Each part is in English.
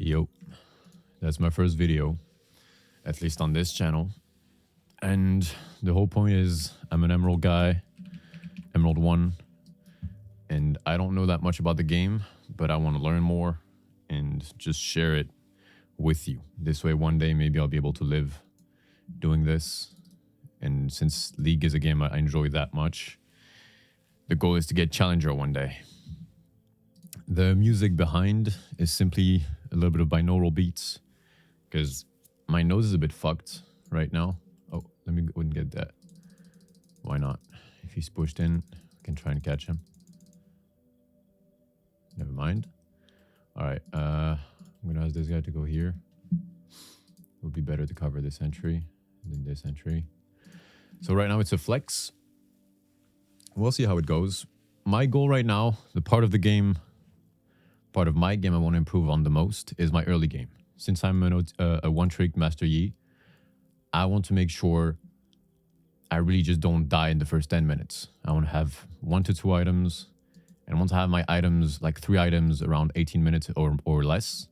Yo, that's my first video, at least on this channel. And the whole point is I'm an Emerald guy, Emerald 1, and I don't know that much about the game, but I want to learn more and just share it with you. This way, one day, maybe I'll be able to live doing this. And since League is a game I enjoy that much, the goal is to get Challenger one day. The music behind is simply a little bit of binaural beats because my nose is a bit fucked right now. Oh, let me go and get that. Why not? If he's pushed in, I can try and catch him. Never mind. All right, I'm gonna ask this guy to go here. It would be better to cover this entry than this entry. So right now it's a flex. We'll see how it goes. My goal right now, the part of my game I want to improve on the most is my early game. Since I'm a one-trick Master Yi, I want to make sure I really just don't die in the first 10 minutes. I want to have 1 to 2 items, and once I have my items, like 3 items around 18 minutes or less,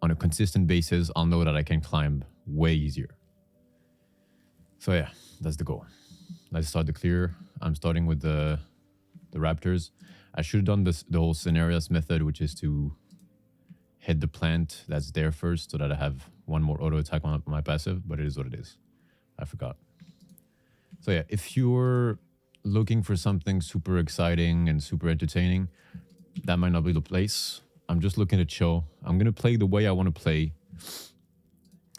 on a consistent basis, I'll know that I can climb way easier. So yeah, that's the goal. Let's start the clear. I'm starting with the raptors. I should have done the whole scenarios method, which is to hit the plant that's there first so that I have one more auto attack on my passive, but it is what it is. I forgot. So yeah, if you're looking for something super exciting and super entertaining, that might not be the place. I'm just looking to chill. I'm going to play the way I want to play.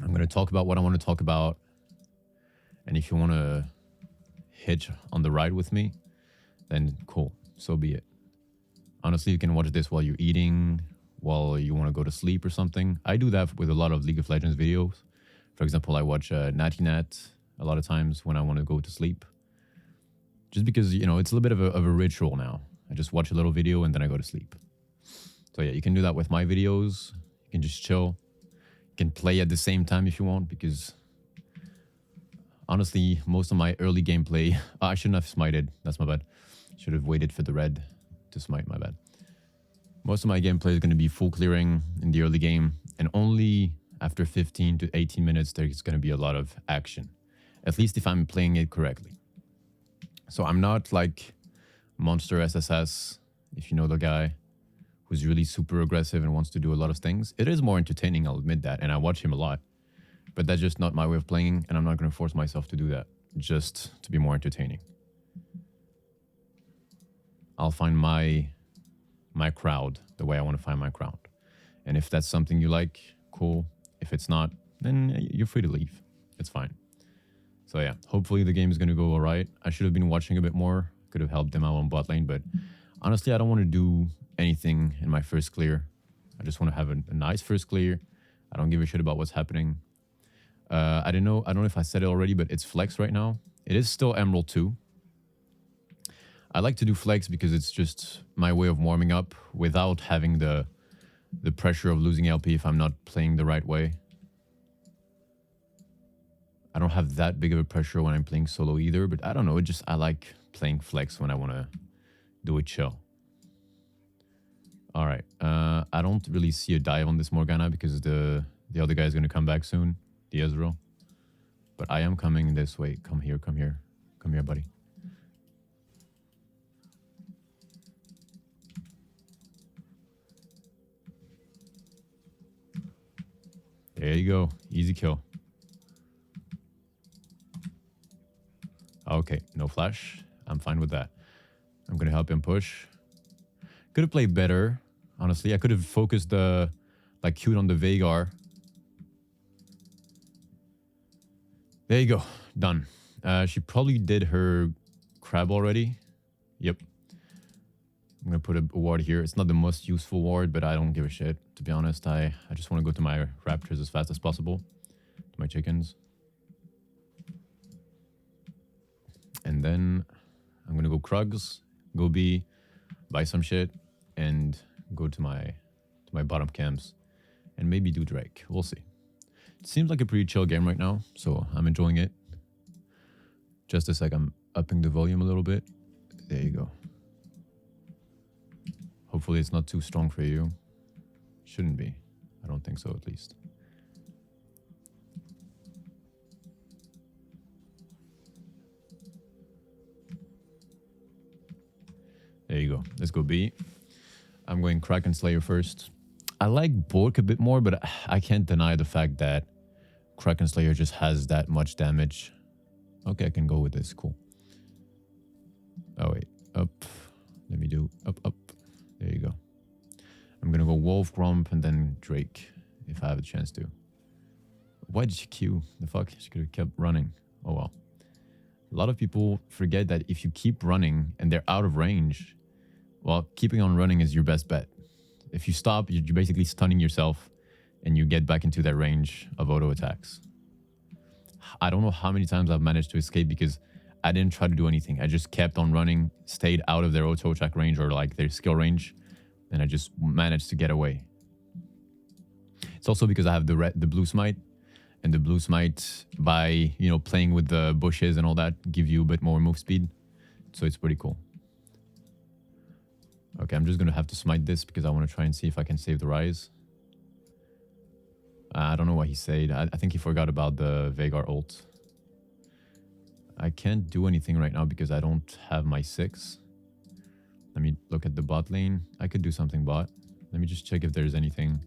I'm going to talk about what I want to talk about. And if you want to hitch on the ride with me, then cool, so be it. Honestly, you can watch this while you're eating, while you want to go to sleep or something. I do that with a lot of League of Legends videos. For example, I watch Natty Nat a lot of times when I want to go to sleep. Just because, you know, it's a little bit of a ritual now. I just watch a little video and then I go to sleep. So yeah, you can do that with my videos. You can just chill. You can play at the same time if you want, because honestly, most of my early gameplay... I shouldn't have smited. That's my bad. Should have waited for the red to smite, my bad. Most of my gameplay is going to be full clearing in the early game, and only after 15 to 18 minutes there's going to be a lot of action. At least if I'm playing it correctly. So I'm not like Monster SSS, if you know the guy, who's really super aggressive and wants to do a lot of things. It is more entertaining, I'll admit that, and I watch him a lot. But that's just not my way of playing, and I'm not going to force myself to do that, just to be more entertaining. I'll find my crowd the way I want to find my crowd. And if that's something you like, cool. If it's not, then you're free to leave. It's fine. So yeah, hopefully the game is going to go all right. I should have been watching a bit more. Could have helped them out on bot lane, but honestly, I don't want to do anything in my first clear. I just want to have a nice first clear. I don't give a shit about what's happening. I don't know if I said it already, but it's flex right now. It is still Emerald 2. I like to do flex because it's just my way of warming up without having the pressure of losing LP if I'm not playing the right way. I don't have that big of a pressure when I'm playing solo either, but I don't know. I like playing flex when I want to do it chill. All right. I don't really see a dive on this Morgana because the other guy is going to come back soon, the Ezreal. But I am coming this way. Come here, come here. Come here, buddy. There you go. Easy kill. Okay, no flash. I'm fine with that. I'm going to help him push. Could have played better, honestly. I could have focused like cute on the Veigar. There you go. Done. She probably did her crab already. Yep. I'm going to put a ward here. It's not the most useful ward, but I don't give a shit. To be honest, I just want to go to my raptors as fast as possible. To my chickens. And then I'm going to go Krugs, go B, buy some shit, and go to my bottom camps. And maybe do Drake. We'll see. It seems like a pretty chill game right now, so I'm enjoying it. Just a sec, I'm upping the volume a little bit. There you go. Hopefully it's not too strong for you. Shouldn't be. I don't think so, at least. There you go. Let's go B. I'm going Kraken Slayer first. I like Bork a bit more, but I can't deny the fact that Kraken Slayer just has that much damage. Okay, I can go with this. Cool. Oh, wait. Up. Let me do up, up. There you go. I'm going to go Wolf, Grump, and then Drake, if I have a chance to. Why did she queue? The fuck? She could have kept running. Oh, well. A lot of people forget that if you keep running and they're out of range, well, keeping on running is your best bet. If you stop, you're basically stunning yourself and you get back into that range of auto attacks. I don't know how many times I've managed to escape because I didn't try to do anything. I just kept on running, stayed out of their auto attack range or like their skill range, and I just managed to get away. It's also because I have the blue smite, and the blue smite, by, you know, playing with the bushes and all that, give you a bit more move speed. So it's pretty cool. Okay, I'm just going to have to smite this because I want to try and see if I can save the rise. I don't know what he said. I think he forgot about the Veigar ult. I can't do anything right now because I don't have my 6. Let me look at the bot lane. I could do something bot. Let me just check if there's anything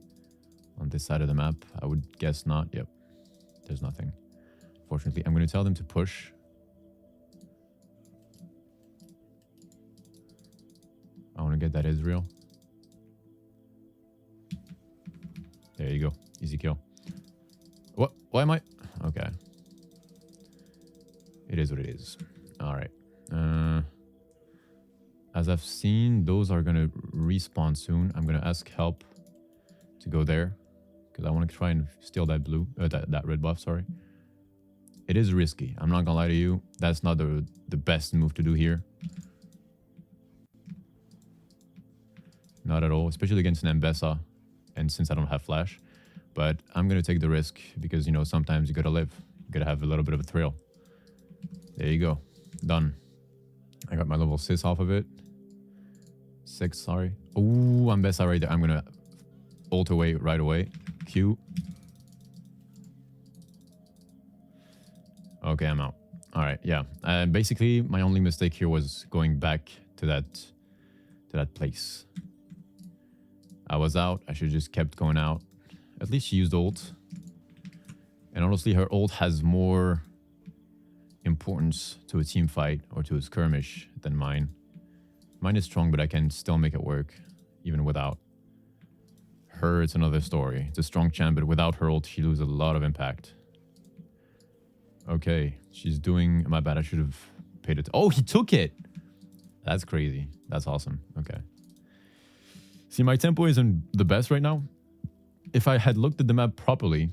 on this side of the map. I would guess not. Yep. There's nothing. Fortunately, I'm going to tell them to push. I want to get that Israel. There you go. Easy kill. What? Why am I? Okay. It is what it is. All right. As I've seen, those are going to respawn soon. I'm going to ask help to go there because I want to try and steal that blue, that red buff, sorry. It is risky. I'm not going to lie to you. That's not the best move to do here. Not at all, especially against an Mbessa, and since I don't have flash. But I'm going to take the risk because, you know, sometimes you got to live. You got to have a little bit of a thrill. There you go. Done. I got my level 6 off of it. 6, sorry. Ooh, Mbessa right there. I'm going to ult away right away. Q. Okay, I'm out. All right, yeah. Basically, my only mistake here was going back to that place. I was out. I should have just kept going out. At least she used ult. And honestly, her ult has more importance to a team fight or to a skirmish than mine. Mine is strong, but I can still make it work, even without her. It's another story. It's a strong champ, but without her ult, she loses a lot of impact. Okay, she's doing... My bad, I should have paid it. Oh, he took it! That's crazy. That's awesome. Okay. See, my tempo isn't the best right now. If I had looked at the map properly,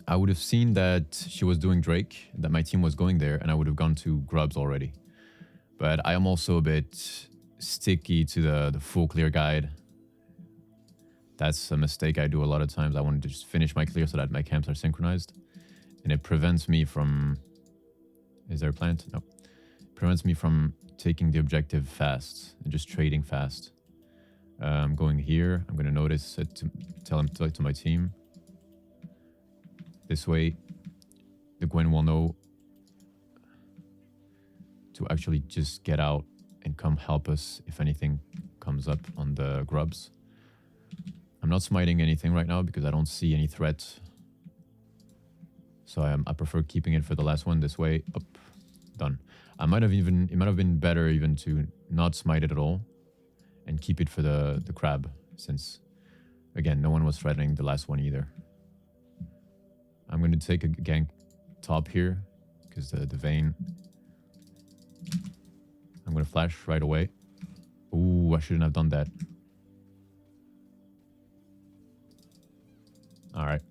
I would have seen that she was doing Drake, that my team was going there, and I would have gone to Grubs already. But I am also a bit sticky to the full clear guide. That's a mistake I do a lot of times. I want to just finish my clear so that my camps are synchronized. And it prevents me from... Is there a plant? No. It prevents me from taking the objective fast and just trading fast. I'm going here. I'm going to notice it to tell him to my team. This way, the Gwen will know to actually just get out and come help us if anything comes up on the Grubs. I'm not smiting anything right now because I don't see any threat. So I prefer keeping it for the last one this way. Up, done. It might have been better even to not smite it at all and keep it for the crab, since again no one was threatening the last one either. I'm going to take a gank top here because the Vayne. I'm going to flash right away. Ooh, I shouldn't have done that. All right.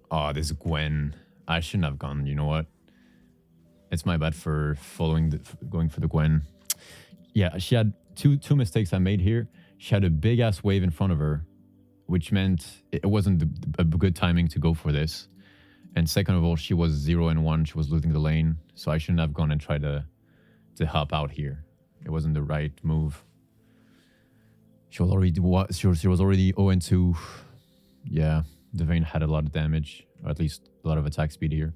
Oh, this Gwen. I shouldn't have gone. You know what? It's my bad for going for the Gwen. Yeah, she had two mistakes I made here. She had a big ass wave in front of her, which meant it wasn't a good timing to go for this. And second of all, she was 0-1. She was losing the lane, so I shouldn't have gone and tried to help out here. It wasn't the right move. She was already 0-2. Yeah, the Vayne had a lot of damage, or at least a lot of attack speed here.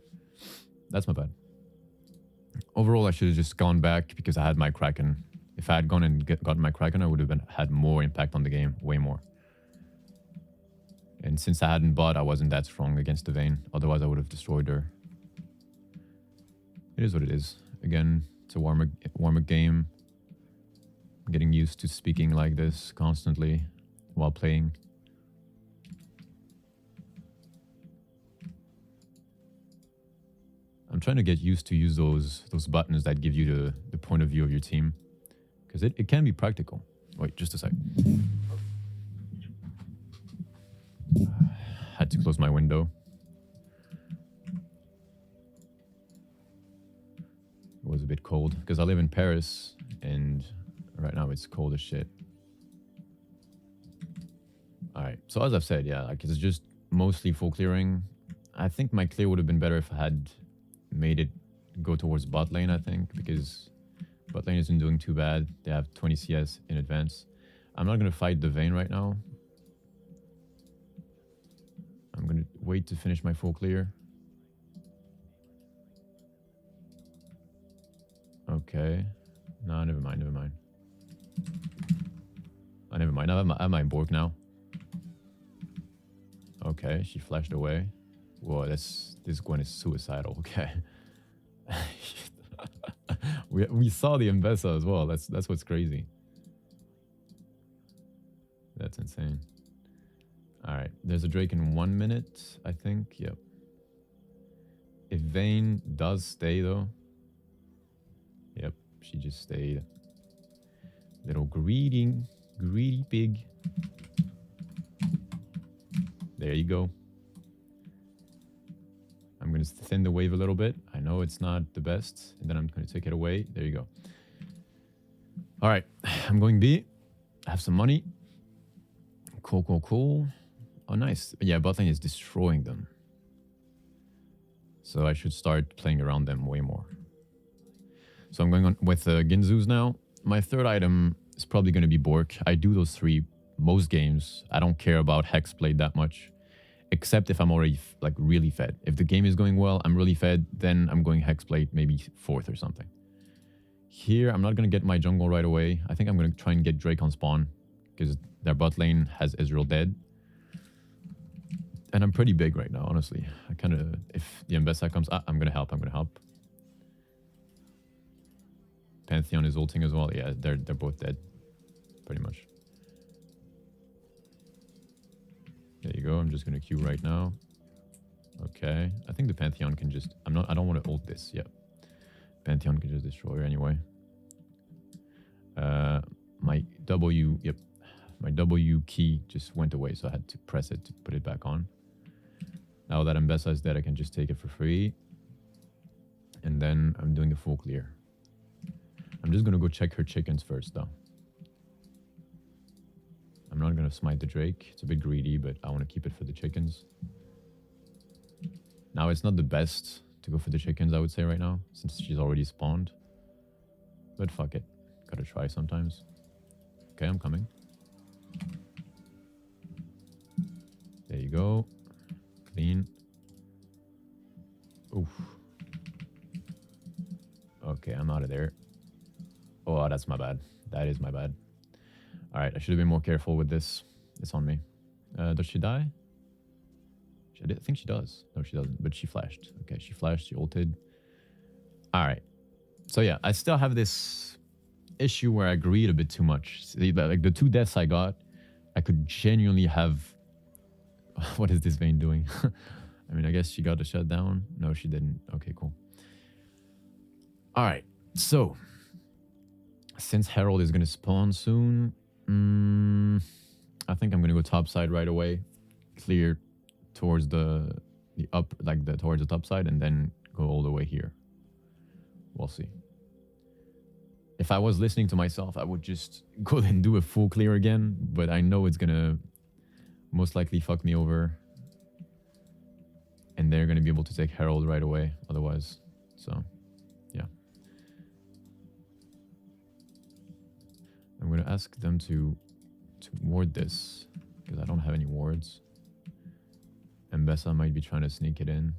That's my bad. Overall, I should have just gone back because I had my Kraken. If I had gone and gotten my Kraken, I would have had more impact on the game, way more. And since I hadn't bought, I wasn't that strong against the Vayne. Otherwise, I would have destroyed her. It is what it is. Again, it's a warm-up game. I'm getting used to speaking like this constantly while playing. I'm trying to get used to use those buttons that give you the point of view of your team. Because it can be practical. Wait, just a sec. Had to close my window. It was a bit cold because I live in Paris and right now it's cold as shit. Alright, so as I've said, yeah, like it's just mostly full clearing. I think my clear would have been better if I had made it go towards bot lane, I think, because bot lane isn't doing too bad. They have 20 CS in advance. I'm not going to fight the Vayne right now. I'm going to wait to finish my full clear. Okay. No, never mind, never mind. Oh, never mind. I have my Borg now. Okay, she flashed away. Whoa, this Gwen is suicidal. Okay. we saw the Mbessa as well. That's what's crazy. That's insane. Alright, there's a Drake in 1 minute, I think. Yep. If Vayne does stay though. Yep, she just stayed. Little greedy pig. There you go. I'm going to thin the wave a little bit. I know it's not the best. And then I'm going to take it away. There you go. All right. I'm going B. I have some money. Cool. Oh, nice. Yeah, bot lane is destroying them. So I should start playing around them way more. So I'm going on with Ginzus now. My third item is probably going to be Bork. I do those three most games. I don't care about Hex played that much. Except if I'm already like really fed. If the game is going well, I'm really fed, then I'm going Hexblade, maybe 4th or something. Here, I'm not going to get my jungle right away. I think I'm going to try and get Drake on spawn because their bot lane has Ezreal dead. And I'm pretty big right now, honestly. I kind of, if the Mbessa comes, I'm going to help. Pantheon is ulting as well. Yeah, they're both dead, pretty much. There you go. I'm just going to queue right now. Okay. I think the Pantheon can just... I don't want to ult this. Yep. Pantheon can just destroy her anyway. My W... Yep. My W key just went away, so I had to press it to put it back on. Now that Mbessa is dead, I can just take it for free. And then I'm doing the full clear. I'm just going to go check her chickens first, though. I'm not going to smite the Drake. It's a bit greedy, but I want to keep it for the chickens. Now, it's not the best to go for the chickens, I would say right now, since she's already spawned. But fuck it. Gotta try sometimes. Okay, I'm coming. There you go. Clean. Oof. Okay, I'm out of there. Oh, that's my bad. That is my bad. Alright, I should have been more careful with this. It's on me. Does she die? I think she does. No, she doesn't. But she flashed. Okay, she flashed. She ulted. Alright. So yeah, I still have this issue where I greed a bit too much. See, like the 2 deaths I got, I could genuinely have... What is this Vayne doing? I mean, I guess she got the shutdown. No, she didn't. Okay, cool. Alright, so... Since Herald is going to spawn soon... I think I'm gonna go top side right away, clear towards the up, like towards the top side, and then go all the way here. We'll see. If I was listening to myself, I would just go and do a full clear again, but I know it's gonna most likely fuck me over. And they're going to be able to take Herald right away otherwise. So, yeah. I'm going to ask them to ward this because I don't have any wards. And Bessa might be trying to sneak it in.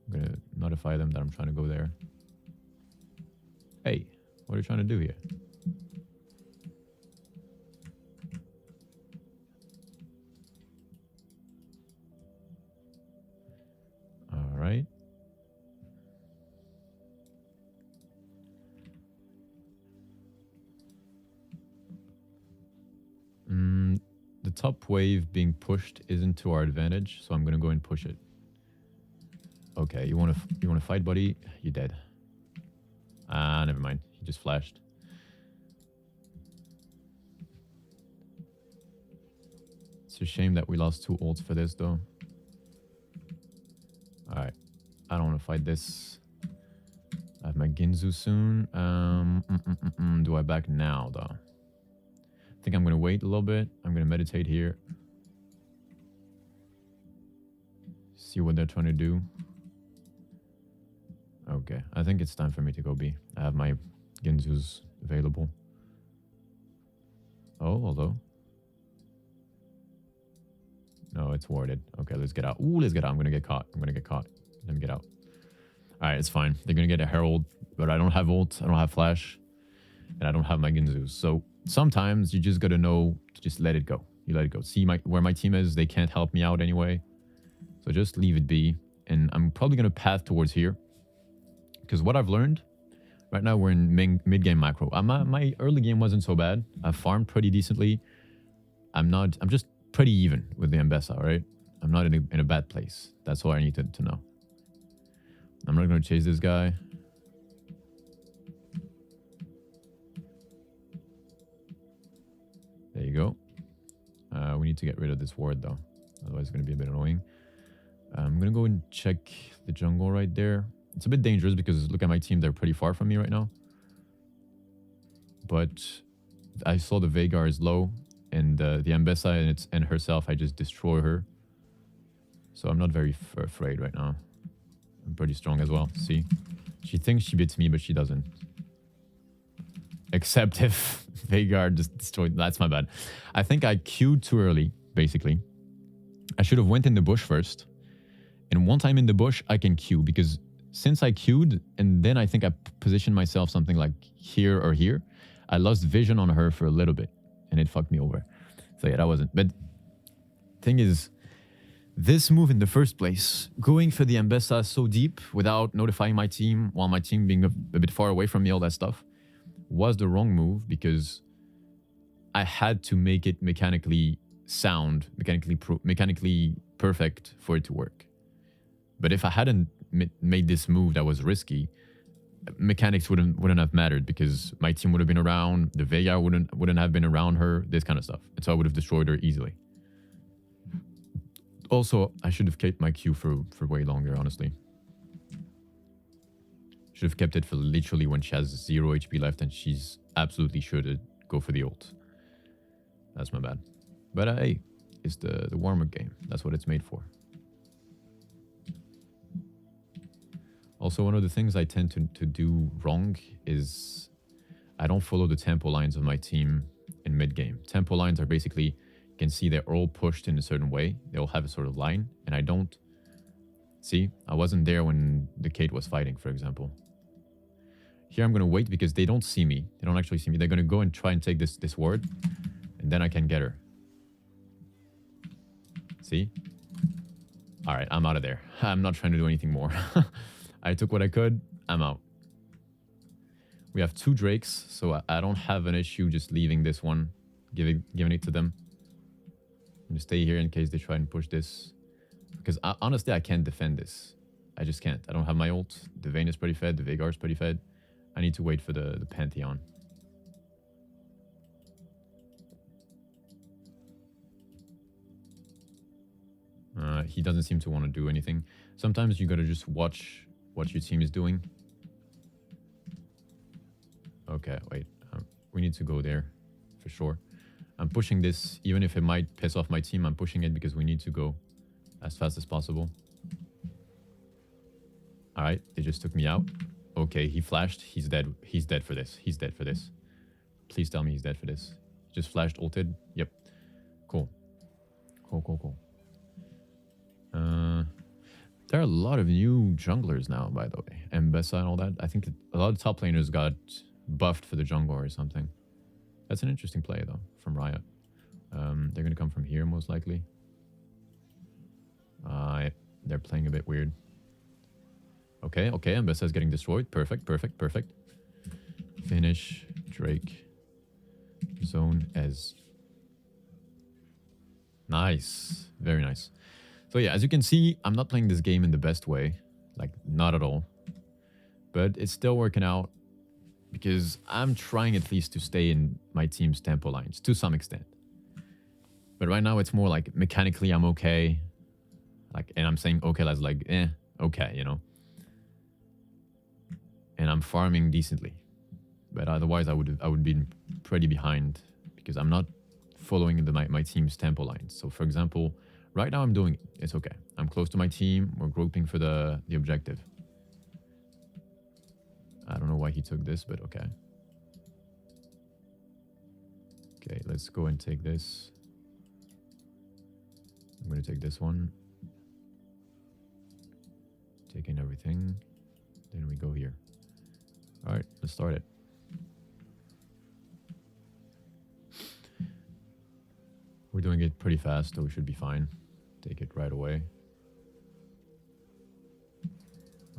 I'm going to notify them that I'm trying to go there. Hey, what are you trying to do here? All right. The top wave being pushed isn't to our advantage, so I'm gonna go and push it. Okay, you wanna fight, buddy? You're dead. Ah, never mind. He just flashed. It's a shame that we lost 2 ults for this, though. All right, I don't want to fight this. I have my Ginzu soon. Do I back now, though? I think I'm going to wait a little bit. I'm going to meditate here. See what they're trying to do. Okay, I think it's time for me to go B. I have my Ginzus available. Oh, although. No, it's warded. Okay, let's get out. Ooh, let's get out. I'm going to get caught. I'm going to get caught. Let me get out. All right, it's fine. They're going to get a Herald, but I don't have ult. I don't have flash. And I don't have my Ginzus. So sometimes you just got to know to just let it go. You let it go. See where my team is. They can't help me out anyway. So just leave it be. And I'm probably going to path towards here. Because what I've learned, right now we're in mid-game macro. My early game wasn't so bad. I farmed pretty decently. I'm just pretty even with the Mbessa, right? I'm not in a bad place. That's all I need to know. I'm not going to chase this guy. There you go. We need to get rid of this ward, though. Otherwise, it's going to be a bit annoying. I'm going to go and check the jungle right there. It's a bit dangerous because look at my team. They're pretty far from me right now. But I saw the Veigar is low. And the Mbessa and herself, I just destroy her. So I'm not very afraid right now. I'm pretty strong as well. See? She thinks she beats me, but she doesn't. Except if Veigar just destroyed... That's my bad. I think I queued too early, basically. I should have went in the bush first. And once I'm in the bush, I can queue. Because since I queued, and then I think I positioned myself something like here or here, I lost vision on her for a little bit. And it fucked me over. So yeah, that wasn't... But thing is, this move in the first place, going for the Mbessa so deep without notifying my team, while my team being a bit far away from me, all that stuff, was the wrong move because I had to make it mechanically sound, mechanically perfect for it to work. But if I hadn't made this move that was risky, mechanics wouldn't have mattered because my team would have been around, the Veigar wouldn't have been around her, this kind of stuff. And so I would have destroyed her easily. Also, I should have kept my Q for way longer, honestly. Should have kept it for literally when she has 0 HP left and she's absolutely sure to go for the ult. That's my bad. But hey, it's the warm-up game. That's what it's made for. Also, one of the things I tend to do wrong is I don't follow the tempo lines of my team in mid-game. Tempo lines are basically, you can see they're all pushed in a certain way. They all have a sort of line, and I don't. See, I wasn't there when the Kate was fighting, for example. Here I'm going to wait because they don't see me. They don't actually see me. They're going to go and try and take this ward, and then I can get her. See? All right, I'm out of there. I'm not trying to do anything more. I took what I could. I'm out. We have 2 Drakes, so I don't have an issue just leaving this one, giving it to them. I'm going to stay here in case they try and push this. Because honestly, I can't defend this. I just can't. I don't have my ult. The Vayne is pretty fed. The Veigar is pretty fed. I need to wait for the Pantheon. He doesn't seem to want to do anything. Sometimes you got to just watch what your team is doing. Okay, wait. We need to go there for sure. I'm pushing this, even if it might piss off my team, I'm pushing it because we need to go as fast as possible. All right, they just took me out. Okay, he flashed. He's dead. He's dead for this. He's dead for this. Please tell me he's dead for this. Just flashed, ulted. Yep. Cool. Cool. There are a lot of new junglers now, by the way. Mbessa and all that. I think a lot of top laners got buffed for the jungle or something. That's an interesting play, though, from Riot. They're going to come from here, most likely. They're playing a bit weird. Okay, Mbessa is getting destroyed. Perfect. Finish, Drake. Zone Ez. Nice. Very nice. So yeah, as you can see, I'm not playing this game in the best way. Like, not at all. But it's still working out because I'm trying at least to stay in my team's tempo lines to some extent. But right now it's more like mechanically I'm okay. Like, and I'm saying okay as like, okay, you know. And I'm farming decently. But otherwise I would be pretty behind because I'm not following my team's tempo lines. So for example, right now I'm doing it. It's okay. I'm close to my team. We're grouping for the objective. I don't know why he took this, but okay. Okay, let's go and take this. I'm going to take this one. Taking everything. Then we go here. All right, let's start it. We're doing it pretty fast, so we should be fine. Take it right away.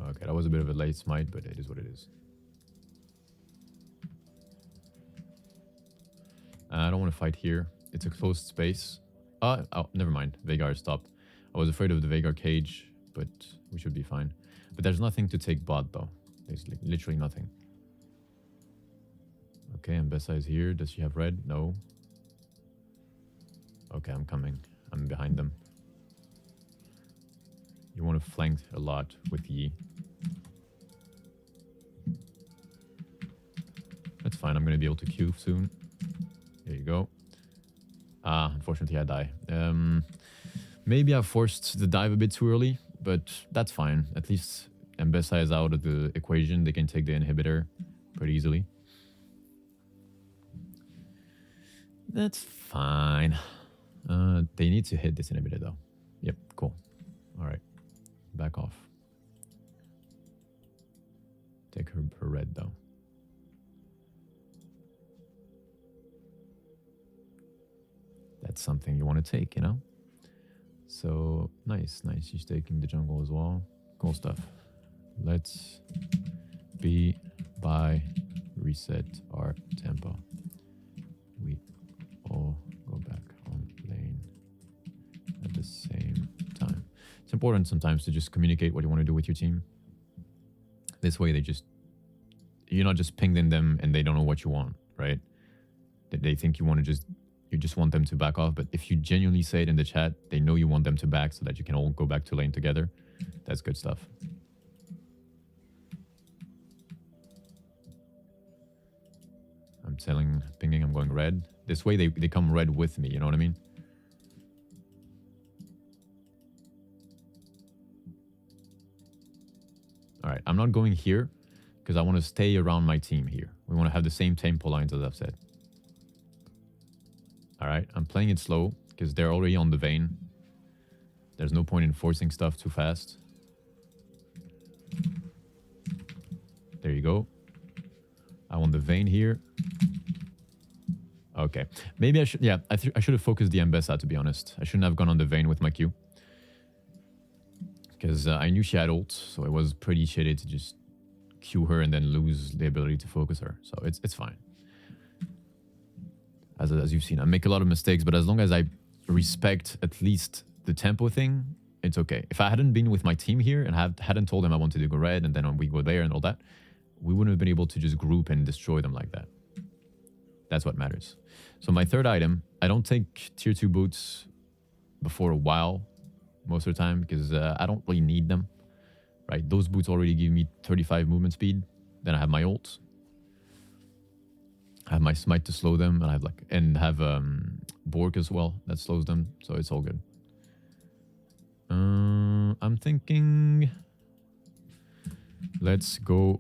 Okay, that was a bit of a late smite, but it is what it is. I don't want to fight here. It's a closed space. Oh, never mind. Veigar stopped. I was afraid of the Veigar cage, but we should be fine. But there's nothing to take bot, though. There's literally nothing. Okay, Mbessa is here. Does she have red? No. Okay, I'm coming. I'm behind them. You want to flank a lot with Yi. That's fine. I'm going to be able to Q soon. There you go. Unfortunately, I die. Maybe I forced the dive a bit too early, but that's fine. At least Mbessa is out of the equation. They can take the inhibitor pretty easily. That's fine. They need to hit this inhibitor, though. Yep, cool. All right. Back off. Take her red, though. That's something you want to take, you know? So, nice. She's taking the jungle as well. Cool stuff. Let's reset our tempo. We all go back on lane at the same time. It's important sometimes to just communicate what you want to do with your team. This way you're not just pinging them and they don't know what you want, right? They think you just want them to back off, but if you genuinely say it in the chat, they know you want them to back so that you can all go back to lane together. That's good stuff. I'm pinging, I'm going red. This way they come red with me, you know what I mean? All right, I'm not going here because I want to stay around my team here. We want to have the same tempo lines as I've said. All right, I'm playing it slow because they're already on the vein. There's no point in forcing stuff too fast. There you go. I want the vein here. Okay, maybe I should, yeah, I should have focused the Mbessa, to be honest. I shouldn't have gone on the vein with my Q. Because I knew she had ult, so it was pretty shitty to just Q her and then lose the ability to focus her. So it's fine. As you've seen, I make a lot of mistakes, but as long as I respect at least the tempo thing, it's okay. If I hadn't been with my team here and hadn't told them I wanted to go red and then we go there and all that, we wouldn't have been able to just group and destroy them like that. That's what matters. So my third item, I don't take tier 2 boots before a while, most of the time, because I don't really need them, right? Those boots already give me 35 movement speed. Then I have my ult. I have my smite to slow them, and I have Bork as well. That slows them, so it's all good. I'm thinking... Let's go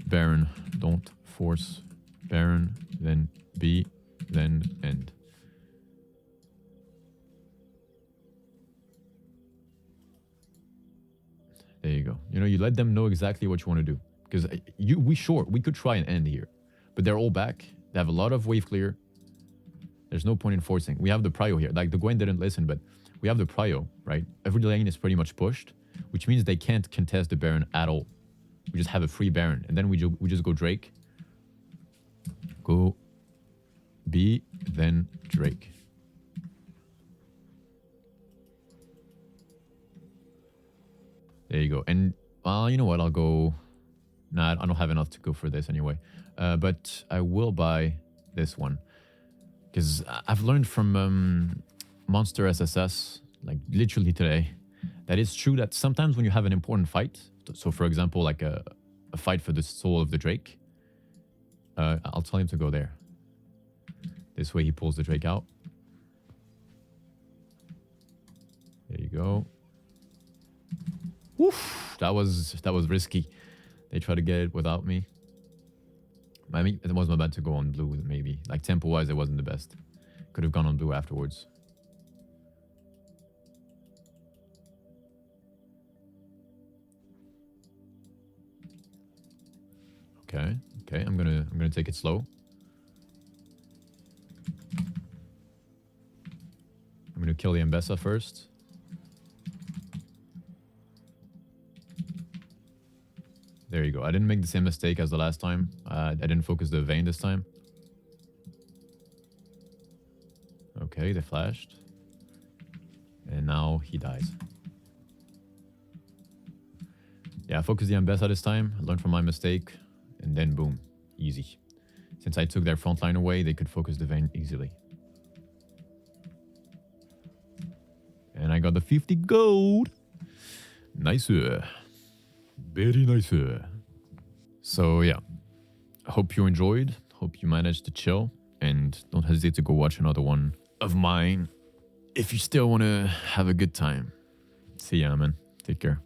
Baron. Don't force Baron, then B, then end. There you go. You know, you let them know exactly what you want to do. Because we could try and end here. But they're all back. They have a lot of wave clear. There's no point in forcing. We have the prio here. Like, the Gwen didn't listen, but we have the prio, right? Every lane is pretty much pushed, which means they can't contest the Baron at all. We just have a free Baron. And then we just go Drake. Go B, then Drake. There you go. And, you know what? I'll go... Nah, I don't have enough to go for this anyway. But I will buy this one. Because I've learned from Monster SSS, like literally today, that it's true that sometimes when you have an important fight, so for example, like a fight for the soul of the Drake, I'll tell him to go there. This way he pulls the Drake out. There you go. Woof, that was risky. They tried to get it without me. I mean, it wasn't bad to go on blue, maybe. Like, tempo-wise, it wasn't the best. Could have gone on blue afterwards. Okay, okay, I'm gonna take it slow. I'm gonna kill the Ambessa first. There you go. I didn't make the same mistake as the last time. I didn't focus the Vayne this time. Okay, they flashed. And now he dies. Yeah, I focused the Ambessa this time. I learned from my mistake. And then boom. Easy. Since I took their front line away, they could focus the Vayne easily. And I got the 50 gold. Nice. Very nice. So yeah, hope you enjoyed. Hope you managed to chill. And don't hesitate to go watch another one of mine if you still want to have a good time. See ya, man. Take care.